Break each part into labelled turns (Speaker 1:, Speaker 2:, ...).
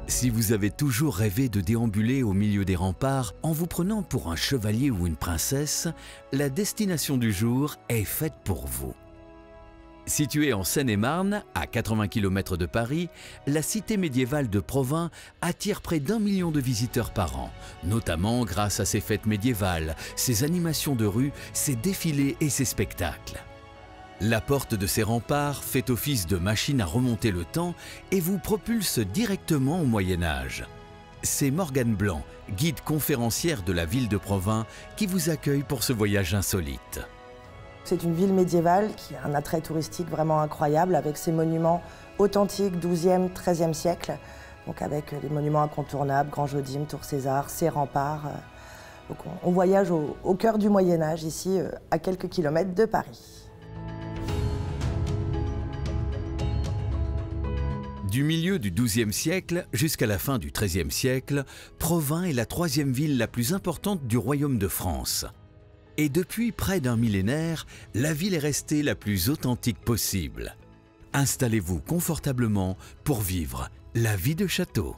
Speaker 1: Si vous avez toujours rêvé de déambuler au milieu des remparts en vous prenant pour un chevalier ou une princesse, la destination du jour est faite pour vous. Située en Seine-et-Marne, à 80 km de Paris, la cité médiévale de Provins attire près d'1 million de visiteurs par an, notamment grâce à ses fêtes médiévales, ses animations de rue, ses défilés et ses spectacles. La porte de ces remparts fait office de machine à remonter le temps et vous propulse directement au Moyen-Âge. C'est Morgane Blanc, guide conférencière de la ville de Provins, qui vous accueille pour ce voyage insolite.
Speaker 2: C'est une ville médiévale qui a un attrait touristique vraiment incroyable avec ses monuments authentiques 12e, 13e siècle, donc avec les monuments incontournables, Grand Jodime, Tour César, ses remparts. Donc on voyage au cœur du Moyen-Âge, ici à quelques kilomètres de Paris.
Speaker 1: Du milieu du XIIe siècle jusqu'à la fin du XIIIe siècle, Provins est la troisième ville la plus importante du royaume de France. Et depuis près d'un millénaire, la ville est restée la plus authentique possible. Installez-vous confortablement pour vivre la vie de château.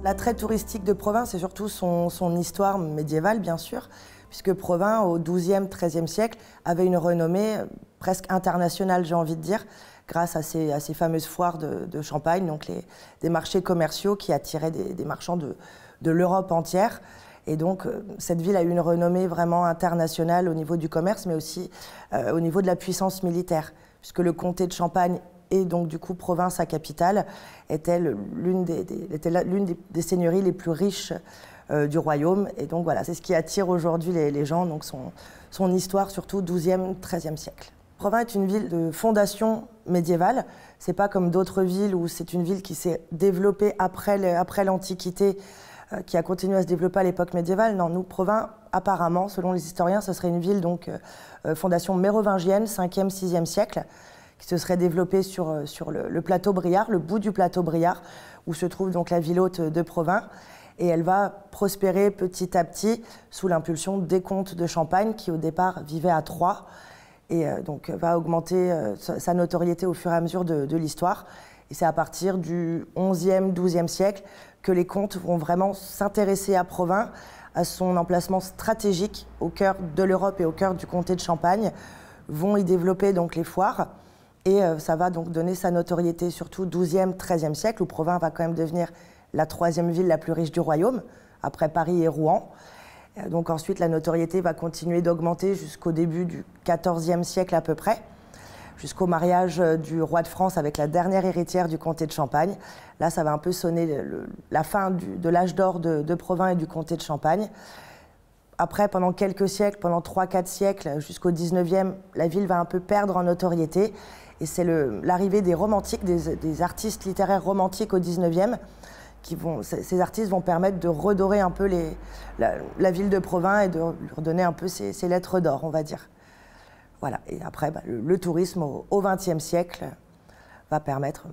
Speaker 2: L'attrait touristique de Provins, c'est surtout son histoire médiévale, bien sûr, puisque Provins, au XIIe, XIIIe siècle, avait une renommée presque internationale, j'ai envie de dire, grâce à ces fameuses foires de Champagne, donc des marchés commerciaux qui attiraient des marchands de l'Europe entière. Et donc, cette ville a eu une renommée vraiment internationale au niveau du commerce, mais aussi au niveau de la puissance militaire, puisque le comté de Champagne et donc du coup Provins, sa capitale, était l'une des seigneuries les plus riches du royaume. Et donc voilà, c'est ce qui attire aujourd'hui les gens, donc son histoire surtout 12e, 13e siècle. Provins est une ville de fondation médiévale. C'est pas comme d'autres villes où c'est une ville qui s'est développée après l'Antiquité, qui a continué à se développer à l'époque médiévale. Non, nous, Provins, apparemment, selon les historiens, ce serait une ville donc fondation mérovingienne, 5e, 6e siècle, qui se serait développée sur le plateau Briard, le bout du plateau Briard, où se trouve donc la ville haute de Provins. Et elle va prospérer petit à petit sous l'impulsion des comtes de Champagne, qui au départ vivaient à Troyes, et donc va augmenter sa notoriété au fur et à mesure de l'histoire. Et c'est à partir du XIe, XIIe siècle que les comtes vont vraiment s'intéresser à Provins, à son emplacement stratégique au cœur de l'Europe et au cœur du comté de Champagne, vont y développer donc les foires. Et ça va donc donner sa notoriété surtout XIIe, XIIIe siècle, où Provins va quand même devenir la troisième ville la plus riche du royaume, après Paris et Rouen. Donc ensuite, la notoriété va continuer d'augmenter jusqu'au début du XIVe siècle à peu près, jusqu'au mariage du roi de France avec la dernière héritière du comté de Champagne. Là, ça va un peu sonner la fin de l'âge d'or de Provins et du comté de Champagne. Après, pendant quelques siècles, pendant 3-4 siècles, jusqu'au XIXe, la ville va un peu perdre en notoriété. Et c'est l'arrivée des romantiques, des artistes littéraires romantiques au XIXe, ces artistes vont permettre de redorer un peu la ville de Provins et de lui redonner un peu ses lettres d'or, on va dire. Voilà. Et après, le tourisme au XXe siècle va permettre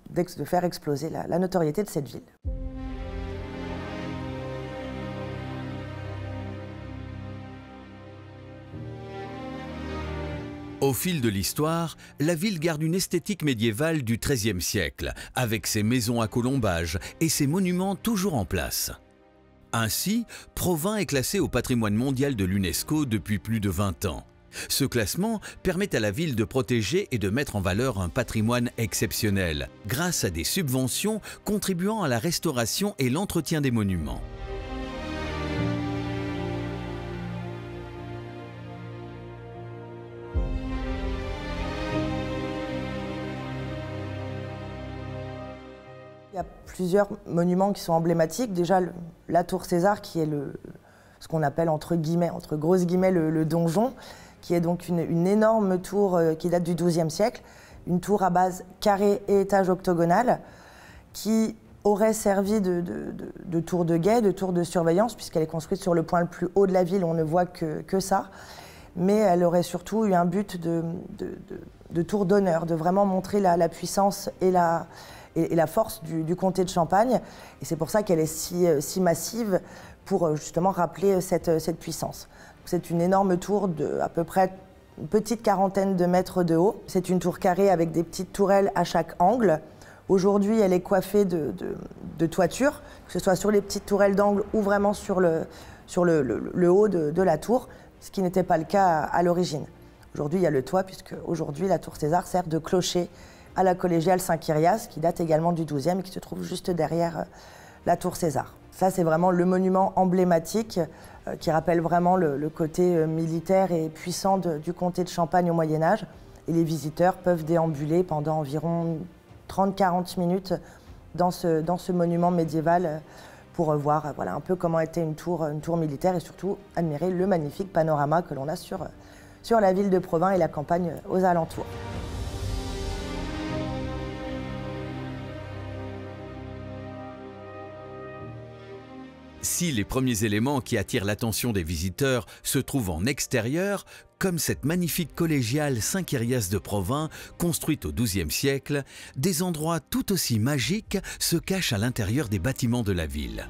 Speaker 2: de faire exploser la notoriété de cette ville.
Speaker 1: Au fil de l'histoire, la ville garde une esthétique médiévale du XIIIe siècle, avec ses maisons à colombages et ses monuments toujours en place. Ainsi, Provins est classé au patrimoine mondial de l'UNESCO depuis plus de 20 ans. Ce classement permet à la ville de protéger et de mettre en valeur un patrimoine exceptionnel, grâce à des subventions contribuant à la restauration et l'entretien des monuments.
Speaker 2: Il y a plusieurs monuments qui sont emblématiques. Déjà, la tour César, qui est ce qu'on appelle entre grosses guillemets, le donjon, qui est donc une énorme tour qui date du XIIe siècle, une tour à base carrée et étage octogonal, qui aurait servi de tour de guet, de tour de surveillance, puisqu'elle est construite sur le point le plus haut de la ville, on ne voit que ça. Mais elle aurait surtout eu un but de tour d'honneur, de vraiment montrer la puissance et la force du comté de Champagne. Et c'est pour ça qu'elle est si massive, pour justement rappeler cette puissance. C'est une énorme tour de à peu près une petite quarantaine de mètres de haut. C'est une tour carrée avec des petites tourelles à chaque angle. Aujourd'hui, elle est coiffée de toitures, que ce soit sur les petites tourelles d'angle ou vraiment sur le haut de la tour, ce qui n'était pas le cas à l'origine. Aujourd'hui, il y a le toit, puisque aujourd'hui, la tour César sert de clocher à la collégiale Saint-Kyrias, qui date également du XIIe et qui se trouve juste derrière la tour César. Ça, c'est vraiment le monument emblématique qui rappelle vraiment le côté militaire et puissant du comté de Champagne au Moyen-Âge. Et les visiteurs peuvent déambuler pendant environ 30-40 minutes dans ce monument médiéval pour voir voilà, un peu comment était une tour militaire et surtout admirer le magnifique panorama que l'on a sur la ville de Provins et la campagne aux alentours.
Speaker 1: Si les premiers éléments qui attirent l'attention des visiteurs se trouvent en extérieur, comme cette magnifique collégiale Saint-Kyrias de Provins, construite au XIIe siècle, des endroits tout aussi magiques se cachent à l'intérieur des bâtiments de la ville.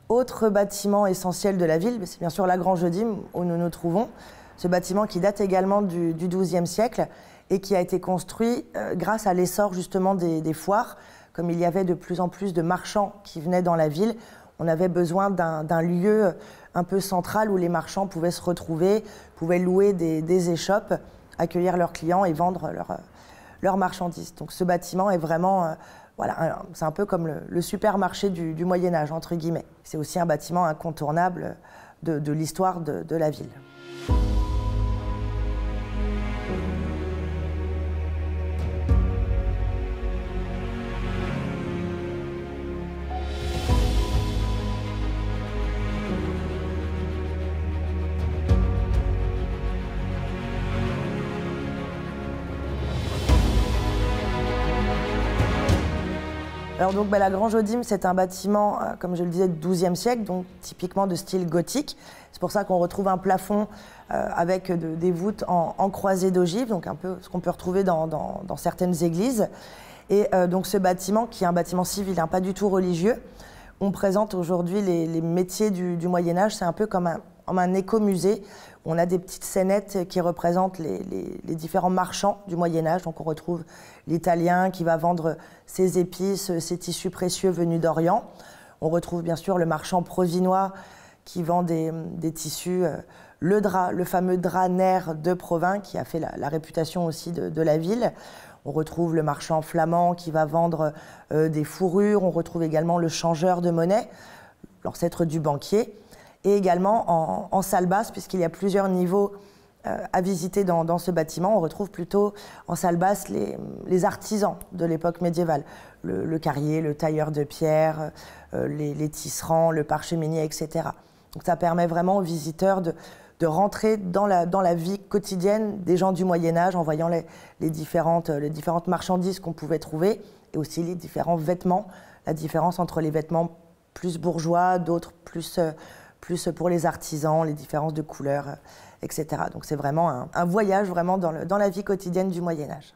Speaker 2: Autre bâtiment essentiel de la ville, c'est bien sûr la Grange d'Hymne où nous nous trouvons. Ce bâtiment qui date également du XIIe siècle et qui a été construit grâce à l'essor justement des foires. Comme il y avait de plus en plus de marchands qui venaient dans la ville, on avait besoin d'un lieu un peu central où les marchands pouvaient se retrouver, pouvaient louer des échoppes, accueillir leurs clients et vendre leurs marchandises. Donc ce bâtiment est vraiment, voilà, c'est un peu comme le supermarché du Moyen-Âge, entre guillemets. C'est aussi un bâtiment incontournable de l'histoire de la ville. Alors donc la Grange d'Hymne, c'est un bâtiment, comme je le disais, du XIIe siècle, donc typiquement de style gothique. C'est pour ça qu'on retrouve un plafond avec des voûtes en croisée d'ogive, donc un peu ce qu'on peut retrouver dans certaines églises. Et donc ce bâtiment, qui est un bâtiment civil, pas du tout religieux, on présente aujourd'hui les métiers du Moyen-Âge. C'est un peu comme un écomusée. On a des petites scénettes qui représentent les différents marchands du Moyen-Âge. Donc on retrouve l'Italien qui va vendre ses épices, ses tissus précieux venus d'Orient. On retrouve bien sûr le marchand provinois qui vend des tissus, le drap, le fameux drap Nair de Provins qui a fait la réputation aussi de la ville. On retrouve le marchand flamand qui va vendre des fourrures. On retrouve également le changeur de monnaie, l'ancêtre du banquier. Et également en salle basse, puisqu'il y a plusieurs niveaux à visiter dans ce bâtiment. On retrouve plutôt en salle basse les artisans de l'époque médiévale. Le carrier, le tailleur de pierre, les tisserands, le parcheminier, etc. Donc ça permet vraiment aux visiteurs de rentrer dans la vie quotidienne des gens du Moyen-Âge en voyant les différentes marchandises qu'on pouvait trouver et aussi les différents vêtements, la différence entre les vêtements plus bourgeois, d'autres plus pour les artisans, les différences de couleurs, etc. Donc c'est vraiment un voyage vraiment dans la vie quotidienne du Moyen-Âge.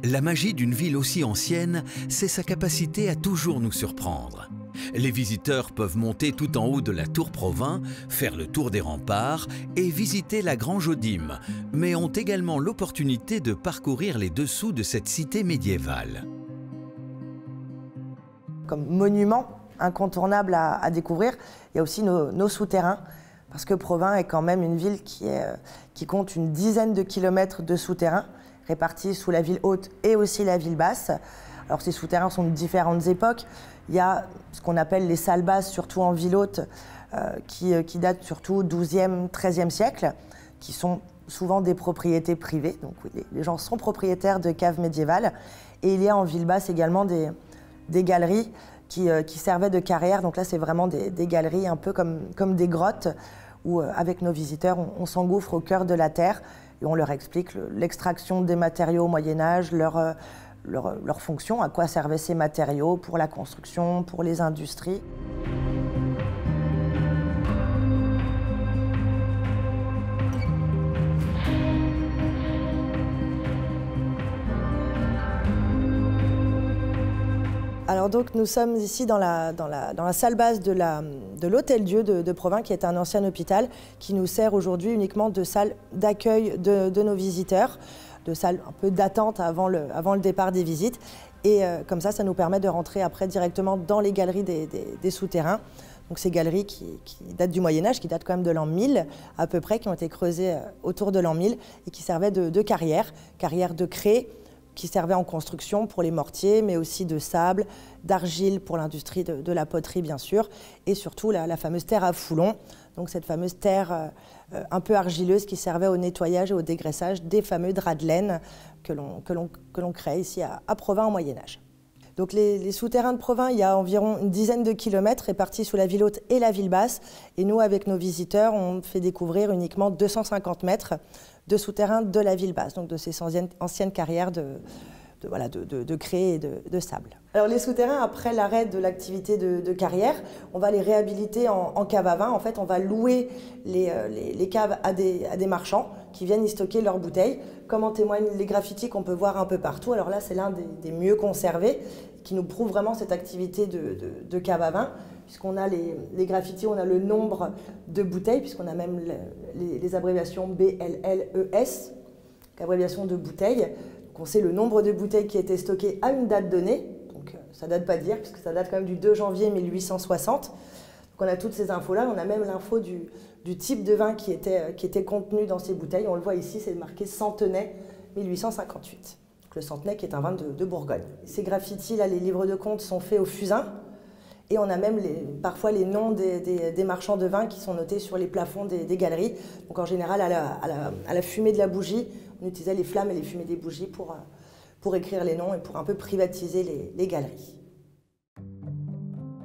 Speaker 1: La magie d'une ville aussi ancienne, c'est sa capacité à toujours nous surprendre. Les visiteurs peuvent monter tout en haut de la tour Provins, faire le tour des remparts et visiter la Grange d'Hymne, mais ont également l'opportunité de parcourir les dessous de cette cité médiévale.
Speaker 2: Comme monument incontournable à découvrir, il y a aussi nos souterrains, parce que Provins est quand même une ville qui compte une dizaine de kilomètres de souterrains, répartis sous la ville haute et aussi la ville basse. Alors ces souterrains sont de différentes époques. Il y a ce qu'on appelle les salles basses, surtout en ville haute, qui datent surtout du XIIe, XIIIe siècle, qui sont souvent des propriétés privées. Donc oui, les gens sont propriétaires de caves médiévales. Et il y a en Ville-Basse également des galeries qui servaient de carrière. Donc là, c'est vraiment des galeries un peu comme des grottes où, avec nos visiteurs, on s'engouffre au cœur de la terre et on leur explique l'extraction des matériaux au Moyen-Âge, leur fonction, à quoi servaient ces matériaux pour la construction, pour les industries. Alors donc nous sommes ici dans la salle basse de l'Hôtel-Dieu de Provins, qui est un ancien hôpital qui nous sert aujourd'hui uniquement de salle d'accueil de nos visiteurs, de salle un peu d'attente avant le départ des visites. Et comme ça nous permet de rentrer après directement dans les galeries des souterrains. Donc ces galeries qui datent du Moyen-Âge, qui datent quand même de l'an 1000 à peu près, qui ont été creusées autour de l'an 1000 et qui servaient de carrières de craie, qui servait en construction pour les mortiers, mais aussi de sable, d'argile pour l'industrie de la poterie, bien sûr, et surtout la fameuse terre à foulon, donc cette fameuse terre un peu argileuse qui servait au nettoyage et au dégraissage des fameux draps de laine que l'on crée ici à Provins au Moyen-Âge. Donc les souterrains de Provins, il y a environ une dizaine de kilomètres répartis sous la ville haute et la ville basse, et nous, avec nos visiteurs, on fait découvrir uniquement 250 mètres de souterrains de la ville basse, donc de ces anciennes carrières de craie et de sable. Alors les souterrains, après l'arrêt de l'activité de carrière, on va les réhabiliter en cave à vin. En fait, on va louer les caves à des marchands qui viennent y stocker leurs bouteilles, comme en témoignent les graffitis qu'on peut voir un peu partout. Alors là, c'est l'un des mieux conservés, qui nous prouve vraiment cette activité de cave à vin, puisqu'on a les graffitis, on a le nombre de bouteilles, puisqu'on a même les abréviations BLLES, abréviation de bouteilles. Donc on sait le nombre de bouteilles qui étaient stockées à une date donnée, donc ça date pas d'hier, puisque ça date quand même du 2 janvier 1860. Donc on a toutes ces infos-là, on a même l'info du type de vin qui était contenu dans ces bouteilles. On le voit ici, c'est marqué Centenay 1858. Donc le Centenay qui est un vin de Bourgogne. Ces graffitis, là, les livres de compte sont faits au fusain. Et on a même parfois les noms des marchands de vin qui sont notés sur les plafonds des galeries. Donc en général, à la fumée de la bougie, on utilisait les flammes et les fumées des bougies pour écrire les noms et pour un peu privatiser les galeries.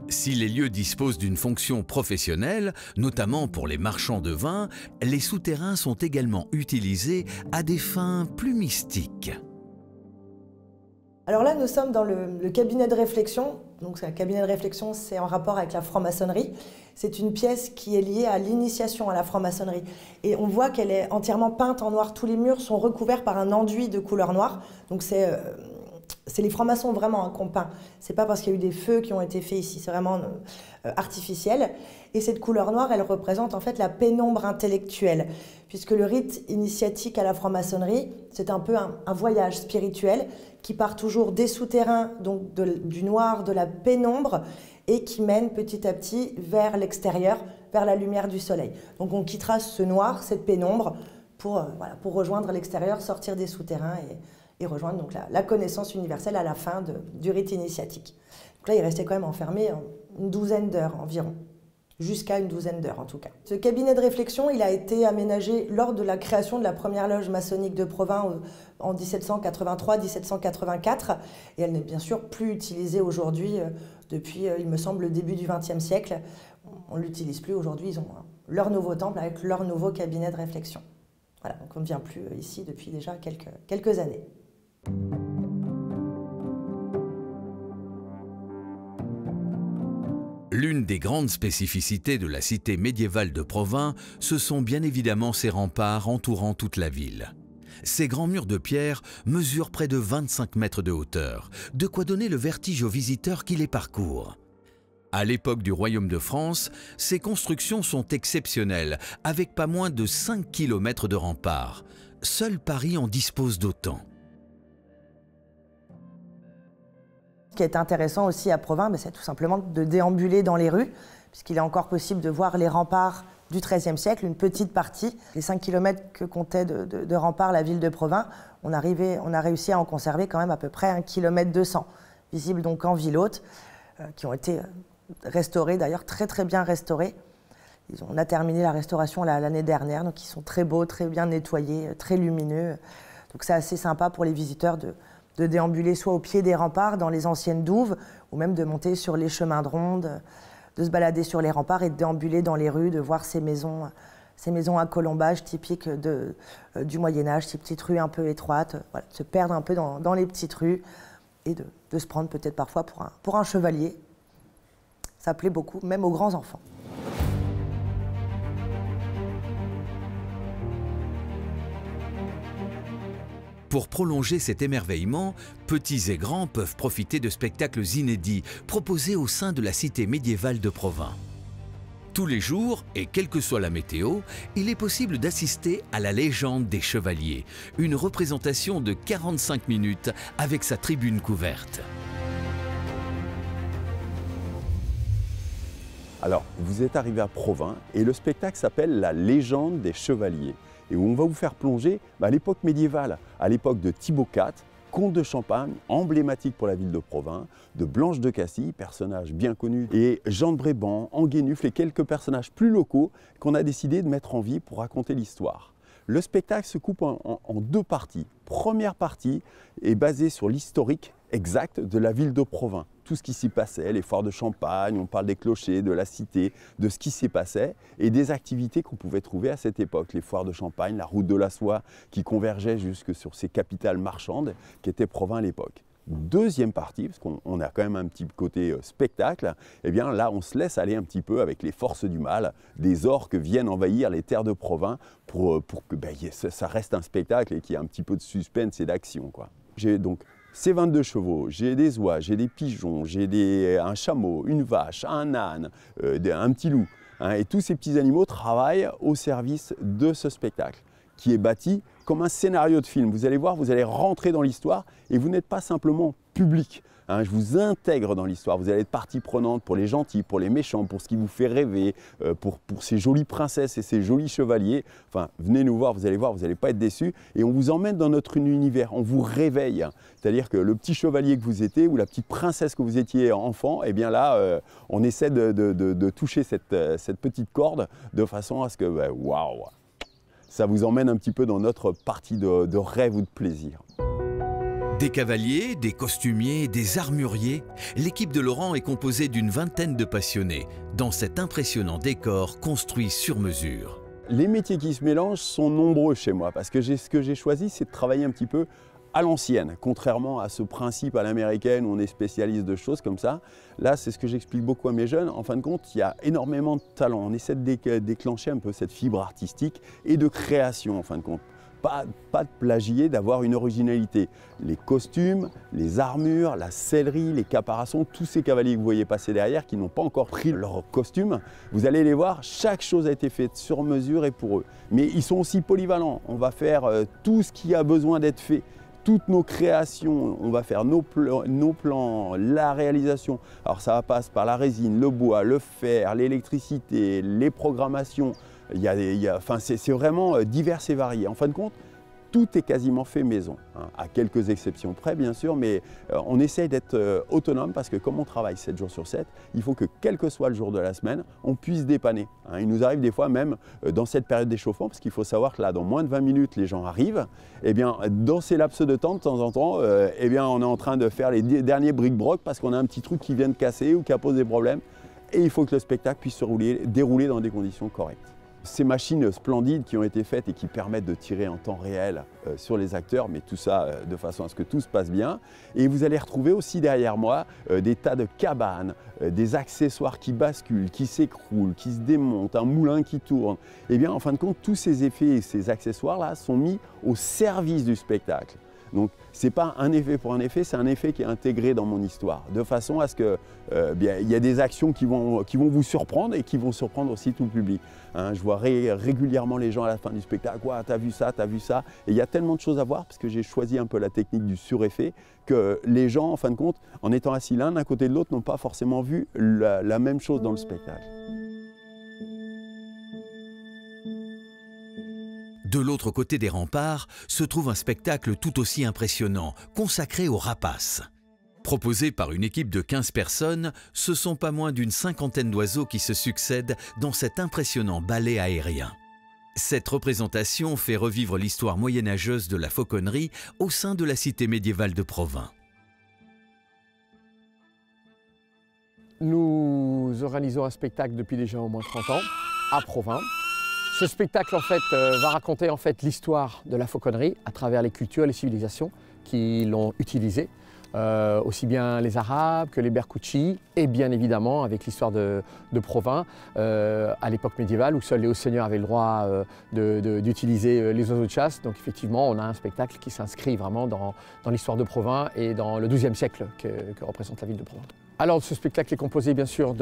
Speaker 1: Si les lieux disposent d'une fonction professionnelle, notamment pour les marchands de vin, les souterrains sont également utilisés à des fins plus mystiques.
Speaker 2: Alors là, nous sommes dans le cabinet de réflexion. Donc un cabinet de réflexion, c'est en rapport avec la franc-maçonnerie. C'est une pièce qui est liée à l'initiation à la franc-maçonnerie. Et on voit qu'elle est entièrement peinte en noir. Tous les murs sont recouverts par un enduit de couleur noire. Donc c'est les francs-maçons vraiment qu'on peint. C'est pas parce qu'il y a eu des feux qui ont été faits ici. C'est vraiment artificiel. Et cette couleur noire, elle représente en fait la pénombre intellectuelle. Puisque le rite initiatique à la franc-maçonnerie, c'est un peu un voyage spirituel qui part toujours des souterrains, donc du noir, de la pénombre, et qui mène petit à petit vers l'extérieur, vers la lumière du soleil. Donc on quittera ce noir, cette pénombre, pour rejoindre l'extérieur, sortir des souterrains et rejoindre donc la connaissance universelle à la fin du rite initiatique. Donc là, il restait quand même enfermé une douzaine d'heures environ. Jusqu'à une douzaine d'heures en tout cas. Ce cabinet de réflexion, il a été aménagé lors de la création de la première loge maçonnique de Provins en 1783-1784 et elle n'est bien sûr plus utilisée aujourd'hui depuis, il me semble, le début du XXe siècle. On ne l'utilise plus aujourd'hui, ils ont leur nouveau temple avec leur nouveau cabinet de réflexion. Voilà, donc on ne vient plus ici depuis déjà quelques années.
Speaker 1: L'une des grandes spécificités de la cité médiévale de Provins, ce sont bien évidemment ses remparts entourant toute la ville. Ces grands murs de pierre mesurent près de 25 mètres de hauteur, de quoi donner le vertige aux visiteurs qui les parcourent. À l'époque du Royaume de France, ces constructions sont exceptionnelles, avec pas moins de 5 km de remparts. Seul Paris en dispose d'autant.
Speaker 2: Ce qui est intéressant aussi à Provins, c'est tout simplement de déambuler dans les rues, puisqu'il est encore possible de voir les remparts du XIIIe siècle, une petite partie. Les 5 km que comptait de remparts la ville de Provins, on a réussi à en conserver quand même à peu près 1,2 km, visibles donc en ville haute, qui ont été restaurés, d'ailleurs très très bien restaurés. On a terminé la restauration l'année dernière, donc ils sont très beaux, très bien nettoyés, très lumineux. Donc c'est assez sympa pour les visiteurs de déambuler soit au pied des remparts, dans les anciennes douves, ou même de monter sur les chemins de ronde, de se balader sur les remparts et de déambuler dans les rues, de voir ces maisons à colombage typiques du Moyen-Âge, ces petites rues un peu étroites, voilà, de se perdre un peu dans les petites rues et de se prendre peut-être parfois pour un chevalier. Ça plaît beaucoup, même aux grands enfants.
Speaker 1: Pour prolonger cet émerveillement, petits et grands peuvent profiter de spectacles inédits proposés au sein de la cité médiévale de Provins. Tous les jours, et quelle que soit la météo, il est possible d'assister à la légende des chevaliers, une représentation de 45 minutes avec sa tribune couverte.
Speaker 3: Alors, vous êtes arrivé à Provins et le spectacle s'appelle La légende des chevaliers. Et où on va vous faire plonger à l'époque médiévale, à l'époque de Thibaut IV, comte de Champagne, emblématique pour la ville de Provins, de Blanche de Cassis, personnage bien connu, et Jean de Bréban, Anguénufle et quelques personnages plus locaux qu'on a décidé de mettre en vie pour raconter l'histoire. Le spectacle se coupe en deux parties. Première partie est basée sur l'historique exact de la ville de Provins. Tout ce qui s'y passait, les foires de Champagne, on parle des clochers, de la cité, de ce qui s'y passait et des activités qu'on pouvait trouver à cette époque. Les foires de Champagne, la route de la soie qui convergeait jusque sur ces capitales marchandes qui étaient Provins à l'époque. Deuxième partie, parce qu'on a quand même un petit côté spectacle, eh bien là on se laisse aller un petit peu avec les forces du mal, des orques viennent envahir les terres de Provins pour que ça reste un spectacle et qu'il y ait un petit peu de suspense et d'action, quoi. J'ai donc ces 22 chevaux, j'ai des oies, j'ai des pigeons, j'ai un chameau, une vache, un âne, un petit loup, hein, et tous ces petits animaux travaillent au service de ce spectacle qui est bâti comme un scénario de film. Vous allez voir, vous allez rentrer dans l'histoire et vous n'êtes pas simplement public. Hein, je vous intègre dans l'histoire. Vous allez être partie prenante pour les gentils, pour les méchants, pour ce qui vous fait rêver, pour ces jolies princesses et ces jolis chevaliers. Enfin, venez nous voir, vous n'allez pas être déçus. Et on vous emmène dans notre univers, on vous réveille. C'est-à-dire que le petit chevalier que vous étiez ou la petite princesse que vous étiez enfant, eh bien là, on essaie de toucher cette petite corde de façon à ce que, waouh, ça vous emmène un petit peu dans notre partie de rêve ou de plaisir.
Speaker 1: Des cavaliers, des costumiers, des armuriers, l'équipe de Laurent est composée d'une vingtaine de passionnés dans cet impressionnant décor construit sur mesure.
Speaker 3: Les métiers qui se mélangent sont nombreux chez moi parce que ce que j'ai choisi, c'est de travailler un petit peu à l'ancienne, contrairement à ce principe à l'américaine où on est spécialiste de choses comme ça. Là, c'est ce que j'explique beaucoup à mes jeunes. En fin de compte, il y a énormément de talent. On essaie de déclencher un peu cette fibre artistique et de création, en fin de compte. Pas de plagier, d'avoir une originalité. Les costumes, les armures, la sellerie, les caparaçons, tous ces cavaliers que vous voyez passer derrière qui n'ont pas encore pris leur costume, vous allez les voir, chaque chose a été faite sur mesure et pour eux. Mais ils sont aussi polyvalents. On va faire tout ce qui a besoin d'être fait. Toutes nos créations, on va faire nos plans, la réalisation. Alors ça passe par la résine, le bois, le fer, l'électricité, les programmations. C'est vraiment divers et varié. En fin de compte, tout est quasiment fait maison, hein, à quelques exceptions près bien sûr, mais on essaye d'être autonome parce que comme on travaille 7 jours sur 7, il faut que quel que soit le jour de la semaine, on puisse dépanner. Hein. Il nous arrive des fois même dans cette période d'échauffement, parce qu'il faut savoir que là, dans moins de 20 minutes, les gens arrivent, et bien dans ces laps de temps en temps, eh bien, on est en train de faire les derniers bric-broc parce qu'on a un petit truc qui vient de casser ou qui a posé des problèmes, et il faut que le spectacle puisse se dérouler dans des conditions correctes. Ces machines splendides qui ont été faites et qui permettent de tirer en temps réel sur les acteurs, mais tout ça de façon à ce que tout se passe bien. Et vous allez retrouver aussi derrière moi des tas de cabanes, des accessoires qui basculent, qui s'écroulent, qui se démontent, un moulin qui tourne. Et bien en fin de compte, tous ces effets et ces accessoires-là sont mis au service du spectacle. Donc ce n'est pas un effet pour un effet, c'est un effet qui est intégré dans mon histoire, de façon à ce qu'il y a des actions qui vont vous surprendre et qui vont surprendre aussi tout le public. Hein, je vois régulièrement les gens à la fin du spectacle, « T'as vu ça, t'as vu ça ?» Et il y a tellement de choses à voir parce que j'ai choisi un peu la technique du sureffet que les gens, en fin de compte, en étant assis l'un à côté de l'autre, n'ont pas forcément vu la même chose dans le spectacle.
Speaker 1: De l'autre côté des remparts se trouve un spectacle tout aussi impressionnant, consacré aux rapaces. Proposé par une équipe de 15 personnes, ce sont pas moins d'une cinquantaine d'oiseaux qui se succèdent dans cet impressionnant ballet aérien. Cette représentation fait revivre l'histoire moyenâgeuse de la fauconnerie au sein de la cité médiévale de Provins.
Speaker 4: Nous organisons un spectacle depuis déjà au moins 30 ans à Provins. Ce spectacle en fait, va raconter en fait, l'histoire de la fauconnerie à travers les cultures et les civilisations qui l'ont utilisée. Aussi bien les Arabes que les Berkouchis et bien évidemment avec l'histoire de Provins à l'époque médiévale où seuls les hauts seigneurs avaient le droit d'utiliser les oiseaux de chasse. Donc effectivement on a un spectacle qui s'inscrit vraiment dans l'histoire de Provins et dans le XIIe siècle que représente la ville de Provins. Alors ce spectacle est composé bien sûr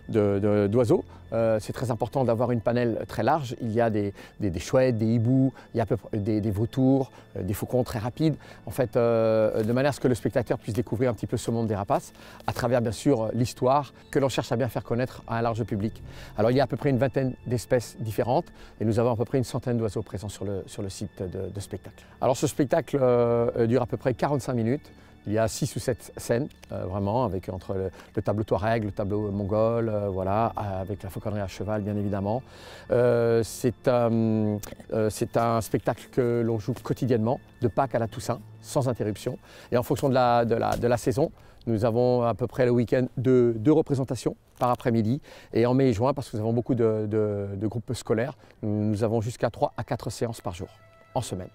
Speaker 4: d'oiseaux. C'est très important d'avoir une panelle très large. Il y a des chouettes, des hiboux, il y a des vautours, des faucons très rapides. En fait, de manière à ce que le spectateur puisse découvrir un petit peu ce monde des rapaces à travers bien sûr l'histoire que l'on cherche à bien faire connaître à un large public. Alors il y a à peu près une vingtaine d'espèces différentes et nous avons à peu près une centaine d'oiseaux présents sur le site de spectacle. Alors ce spectacle dure à peu près 45 minutes. Il y a 6 ou 7 scènes, vraiment, avec entre le tableau touareg, le tableau mongol, voilà, avec la fauconnerie à cheval, bien évidemment. C'est un spectacle que l'on joue quotidiennement, de Pâques à la Toussaint, sans interruption. Et en fonction de la saison, nous avons à peu près le week-end deux représentations par après-midi. Et en mai et juin, parce que nous avons beaucoup de groupes scolaires, nous avons jusqu'à 3 à 4 séances par jour, en semaine.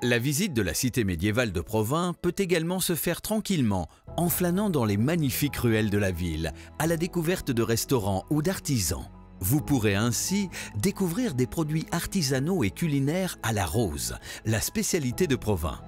Speaker 1: La visite de la cité médiévale de Provins peut également se faire tranquillement, en flânant dans les magnifiques ruelles de la ville, à la découverte de restaurants ou d'artisans. Vous pourrez ainsi découvrir des produits artisanaux et culinaires à la rose, la spécialité de Provins.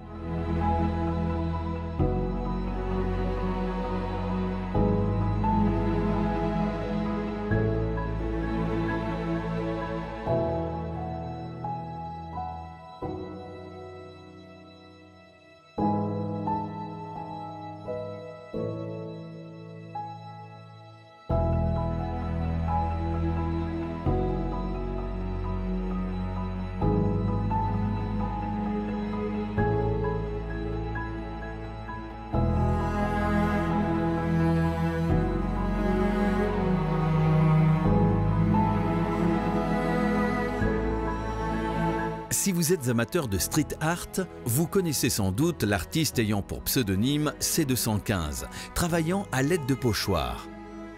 Speaker 1: Si vous êtes amateur de street art, vous connaissez sans doute l'artiste ayant pour pseudonyme C215, travaillant à l'aide de pochoirs.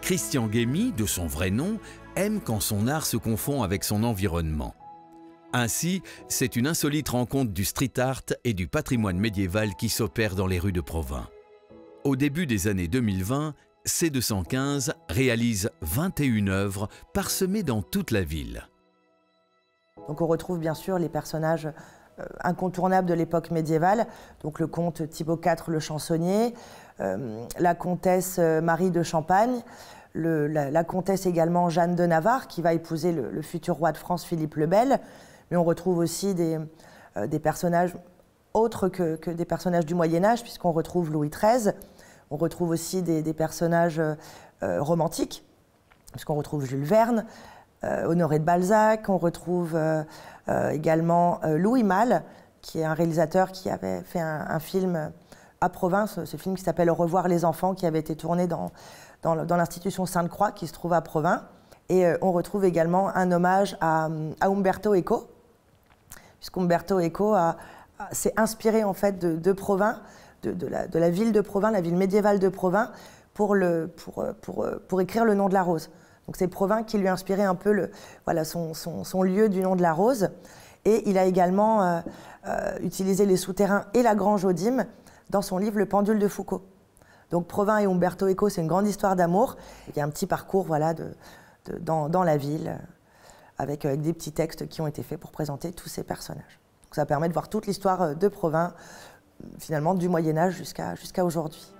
Speaker 1: Christian Guémy, de son vrai nom, aime quand son art se confond avec son environnement. Ainsi, c'est une insolite rencontre du street art et du patrimoine médiéval qui s'opère dans les rues de Provins. Au début des années 2020, C215 réalise 21 œuvres parsemées dans toute la ville.
Speaker 2: Donc on retrouve bien sûr les personnages incontournables de l'époque médiévale, donc le comte Thibaut IV le Chansonnier, la comtesse Marie de Champagne, la comtesse également Jeanne de Navarre qui va épouser le futur roi de France Philippe le Bel, mais on retrouve aussi des personnages autres que des personnages du Moyen-Âge, puisqu'on retrouve Louis XIII, on retrouve aussi des personnages romantiques, puisqu'on retrouve Jules Verne, Honoré de Balzac, on retrouve également Louis Malle, qui est un réalisateur qui avait fait un film à Provins, ce film qui s'appelle « Au revoir les enfants », qui avait été tourné dans l'institution Sainte-Croix, qui se trouve à Provins. Et on retrouve également un hommage à Umberto Eco, puisqu'Umberto Eco s'est inspiré en fait de Provins, de la ville de Provins, la ville médiévale de Provins, pour écrire le nom de la rose. Donc c'est Provins qui lui a inspiré un peu son lieu du nom de la rose. Et il a également utilisé les souterrains et la grange Odime dans son livre Le pendule de Foucault. Donc Provins et Umberto Eco, c'est une grande histoire d'amour. Il y a un petit parcours dans la ville avec des petits textes qui ont été faits pour présenter tous ces personnages. Donc ça permet de voir toute l'histoire de Provins, finalement du Moyen-Âge jusqu'à aujourd'hui.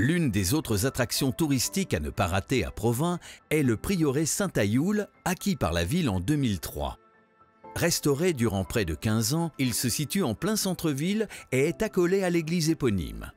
Speaker 1: L'une des autres attractions touristiques à ne pas rater à Provins est le prieuré Saint-Ayoul, acquis par la ville en 2003. Restauré durant près de 15 ans, il se situe en plein centre-ville et est accolé à l'église éponyme.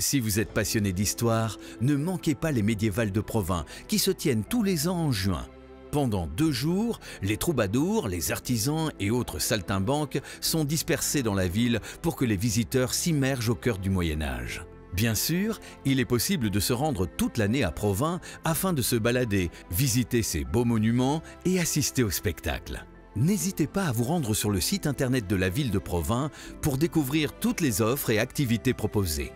Speaker 1: Si vous êtes passionné d'histoire, ne manquez pas les médiévales de Provins qui se tiennent tous les ans en juin. Pendant 2 jours, les troubadours, les artisans et autres saltimbanques sont dispersés dans la ville pour que les visiteurs s'immergent au cœur du Moyen-Âge. Bien sûr, il est possible de se rendre toute l'année à Provins afin de se balader, visiter ces beaux monuments et assister au spectacle. N'hésitez pas à vous rendre sur le site internet de la ville de Provins pour découvrir toutes les offres et activités proposées.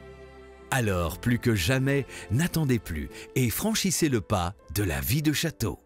Speaker 1: Alors, plus que jamais, n'attendez plus et franchissez le pas de la vie de château.